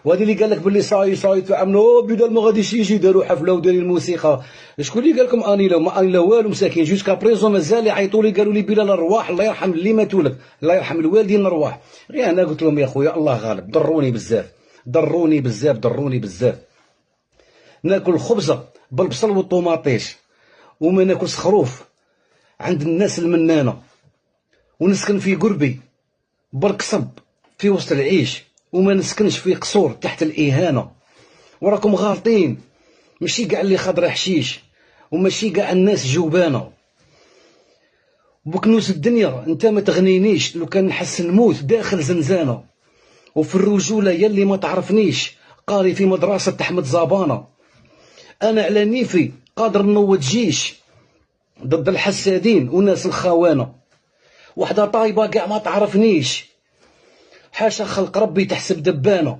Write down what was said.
وهذه اللي قال لك باللي صاي تعملوا بدل ما غاديش يجي داروا حفله وداروا الموسيقى. شكون اللي قال لكم اني لا ما اني لا والو مساكين جوسكا بريزون مازال يعيطوا لي قالوا لي بلال الرواح الله يرحم اللي ماتوا لك الله يرحم الوالدين الرواح. غير انا قلت لهم يا خويا الله غالب ضروني بزاف ضروني بزاف. ناكل خبزه بالبصل والطوماطيش وما ناكلش خروف عند الناس المنانه، ونسكن في قربي بركصب في وسط العيش وما نسكنش في قصور تحت الإهانة. وراكم غالطين، ماشي كاع اللي خضر حشيش وماشي كاع الناس جوبانة. بكنوس الدنيا انت ما تغنينيش لو كان نحس نموت داخل زنزانة. وفي الرجولة يلي ما تعرفنيش قاري في مدرسة أحمد زبانة. أنا على نيفي قادر نوض جيش ضد الحسادين وناس الخوانة. وحدة طايبة كاع ما تعرفنيش حاشا خلق ربي تحسب دبانة.